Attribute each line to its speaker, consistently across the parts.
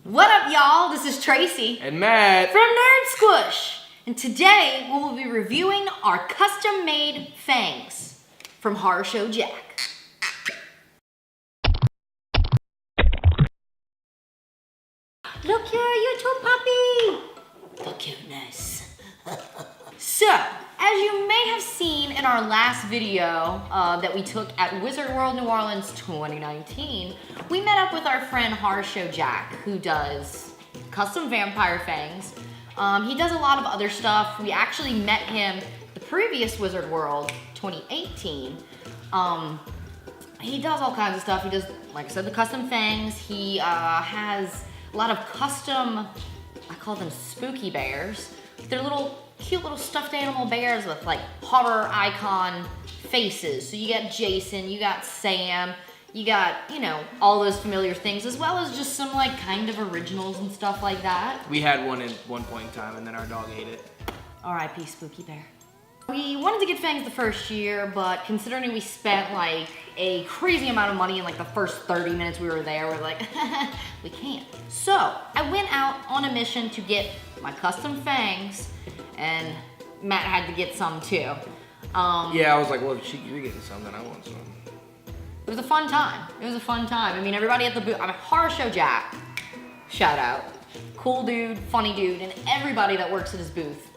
Speaker 1: What up, y'all? This is Tracy
Speaker 2: and Matt
Speaker 1: from Squish, and today we will be reviewing our custom-made Fangs from Horror Show Jack. Look here, you two puppy! The cuteness. So, as you may have seen in our last video that we took at Wizard World New Orleans 2019, we met up with our friend Horror Show Jack, who does custom vampire fangs. He does a lot of other stuff. We actually met him the previous Wizard World 2018. He does all kinds of stuff. He does, like I said, the custom fangs. He has a lot of custom, I call them spooky bears. They're cute little stuffed animal bears with like horror icon faces. So you got Jason, you got Sam, you got, you know, all those familiar things, as well as just some like kind of originals and stuff like that.
Speaker 2: We had one at one point in time and then our dog ate it.
Speaker 1: R.I.P. Spooky Bear. We wanted to get Fangs the first year, but considering we spent like a crazy amount of money in like the first 30 minutes we were there, we're like, we can't. So I went out on a mission to get my custom Fangs, and Matt had to get some too.
Speaker 2: Yeah, I was like, well, if you're getting some, then I want some.
Speaker 1: It was a fun time. It was a fun time. I mean, everybody at the booth, Horror Show Jack, shout out. Cool dude, funny dude, and everybody that works at his booth,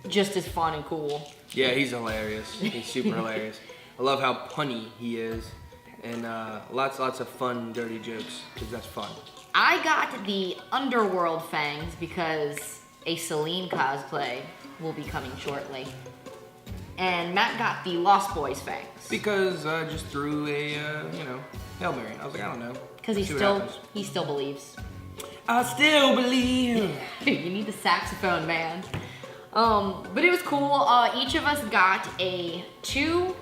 Speaker 1: just as fun and cool.
Speaker 2: Yeah, he's hilarious. He's super hilarious. I love how punny he is, and lots of fun, dirty jokes, because that's fun.
Speaker 1: I got the Underworld Fangs because a Celine cosplay will be coming shortly. And Matt got the Lost Boys Fangs.
Speaker 2: Because I just threw a, Hail Mary. I was like, I don't know.
Speaker 1: Because he still believes.
Speaker 2: I still believe.
Speaker 1: You need the saxophone, man. But it was cool. Each of us got two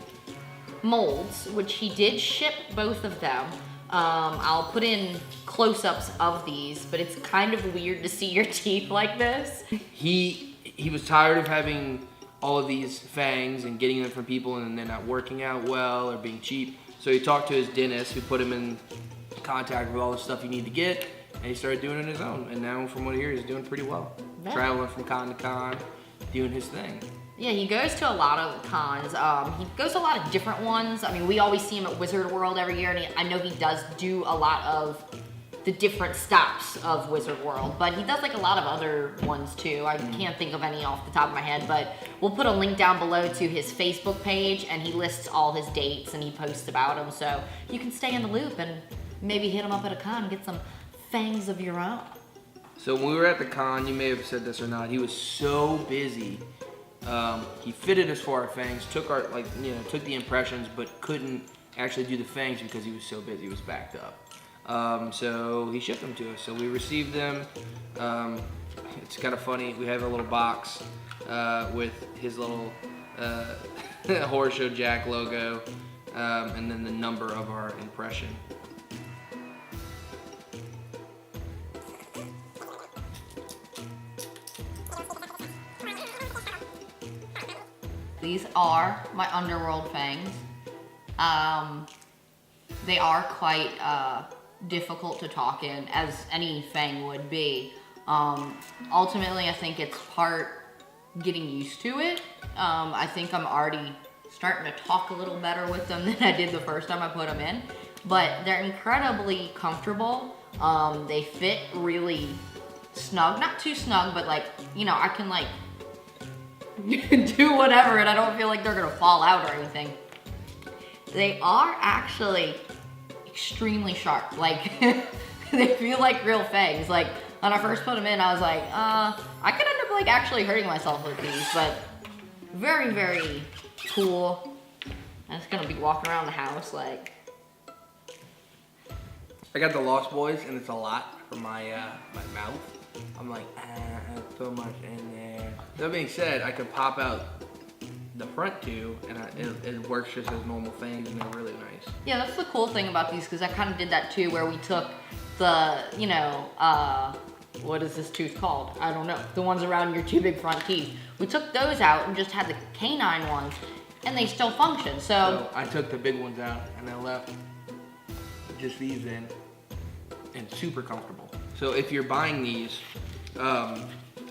Speaker 1: molds, which he did ship both of them. I'll put in close-ups of these, but it's kind of weird to see your teeth like this.
Speaker 2: He was tired of having all of these fangs and getting them from people and they're not working out well or being cheap. So he talked to his dentist who put him in contact with all the stuff you need to get, and he started doing it on his own. And now from what I hear, he's doing pretty well. Yeah. Traveling from con to con, doing his thing.
Speaker 1: Yeah, he goes to a lot of cons. He goes to a lot of different ones. I mean, we always see him at Wizard World every year, and I know he does do a lot of the different stops of Wizard World, but he does like a lot of other ones too. I can't think of any off the top of my head, but we'll put a link down below to his Facebook page, and he lists all his dates and he posts about them, so you can stay in the loop and maybe hit him up at a con and get some fangs of your own.
Speaker 2: So when we were at the con, you may have said this or not, he was so busy. He fitted us for our fangs, took the impressions, but couldn't actually do the fangs because he was so busy, he was backed up. So he shipped them to us. So we received them. It's kind of funny. We have a little box with his little Horror Show Jack logo, and then the number of our impression.
Speaker 1: These are my Underworld Fangs. They are quite difficult to talk in, as any fang would be. Ultimately, I think it's part getting used to it. I think I'm already starting to talk a little better with them than I did the first time I put them in. But they're incredibly comfortable. They fit really snug, not too snug, but like, you know, I can like do whatever and I don't feel like they're gonna fall out or anything. They are actually extremely sharp. Like, they feel like real fangs. Like, when I first put them in, I was like, I could end up like actually hurting myself with these, but very, very cool. I'm just gonna be walking around the house like.
Speaker 2: I got the Lost Boys, and it's a lot for my my mouth. I'm like, so much in there. That being said, I could pop out the front two, and it works just as normal fangs, and they're really nice.
Speaker 1: Yeah, that's the cool thing about these, because I kind of did that too, where we took the, you know, what is this tooth called? I don't know. The ones around your two big front teeth. We took those out and just had the canine ones, and they still function, so
Speaker 2: I took the big ones out, and I left just these in, and super comfortable. So if you're buying these,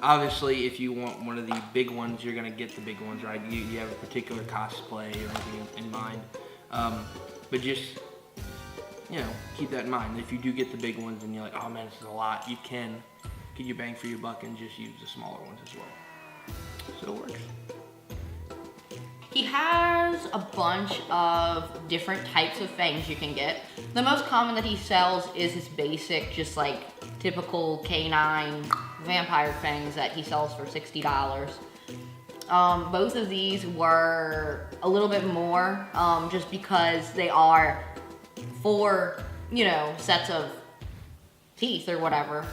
Speaker 2: obviously if you want one of the big ones, you're gonna get the big ones, right? You have a particular cosplay or anything in mind. But just, you know, keep that in mind. If you do get the big ones and you're like, oh man, this is a lot, you can get your bang for your buck and just use the smaller ones as well. So it works.
Speaker 1: He has a bunch of different types of fangs you can get. The most common that he sells is his basic, just like typical canine vampire fangs that he sells for $60. Both of these were a little bit more, just because they are 4, you know, sets of teeth or whatever.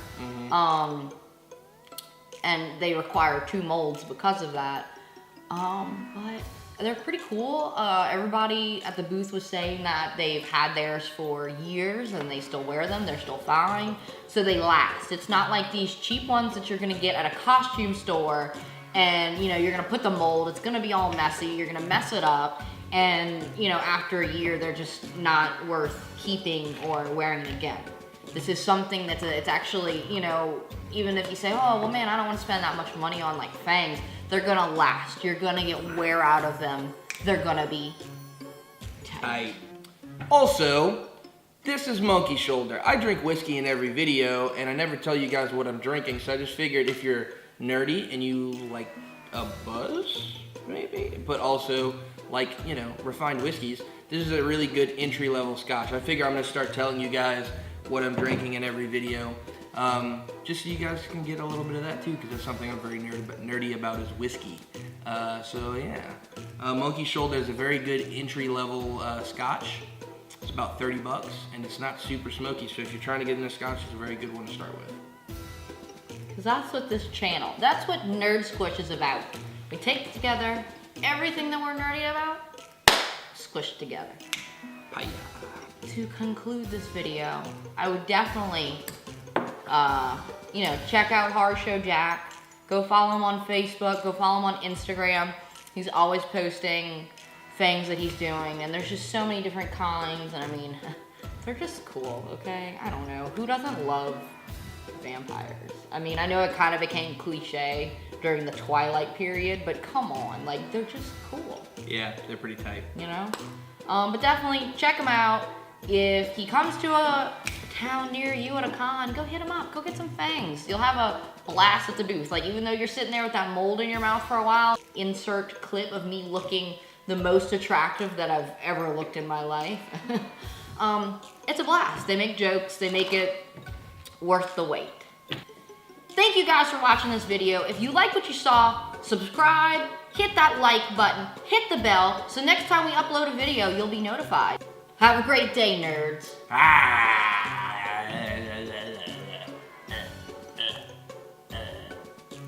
Speaker 1: And they require 2 molds because of that. But they're pretty cool. Everybody at the booth was saying that they've had theirs for years and they still wear them. They're still fine, so they last. It's not like these cheap ones that you're gonna get at a costume store and, you know, you're gonna put the mold, it's gonna be all messy, you're gonna mess it up, and, you know, after a year, they're just not worth keeping or wearing again. This is something that's it's actually, you know, even if you say, oh, well, man, I don't want to spend that much money on, like, fangs, they're gonna last. You're gonna get wear out of them. They're gonna be tight.
Speaker 2: Also, this is Monkey Shoulder. I drink whiskey in every video, and I never tell you guys what I'm drinking, so I just figured if you're nerdy and you like a buzz, maybe, but also like, you know, refined whiskeys, this is a really good entry-level scotch. I figure I'm gonna start telling you guys what I'm drinking in every video, just so you guys can get a little bit of that too, because that's something I'm very nerdy about is whiskey. So yeah, Monkey Shoulder is a very good entry-level scotch. It's about 30 bucks, and it's not super smoky, so if you're trying to get into scotch, it's a very good one to start with.
Speaker 1: Because that's what this channel, that's what Nerd Squish is about. We take together everything that we're nerdy about, squish together.
Speaker 2: Hiya.
Speaker 1: To conclude this video, I would definitely, you know, check out Horror Show Jack. Go follow him on Facebook. Go follow him on Instagram. He's always posting things that he's doing, and there's just so many different kinds, and I mean, they're just cool, okay? I don't know. Who doesn't love vampires? I mean, I know it kind of became cliche during the Twilight period, but come on, like, they're just cool.
Speaker 2: Yeah, they're pretty tight.
Speaker 1: You know? But definitely check him out. If he comes to a town near you at a con, go hit him up. Go get some fangs. You'll have a blast at the booth. Like, even though you're sitting there with that mold in your mouth for a while, insert clip of me looking the most attractive that I've ever looked in my life. It's a blast. They make jokes. They make it worth the wait. Thank you guys for watching this video. If you like what you saw, subscribe, hit that like button, hit the bell, so next time we upload a video, you'll be notified. Have a great day, nerds.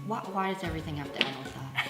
Speaker 1: Why does everything have to end with that?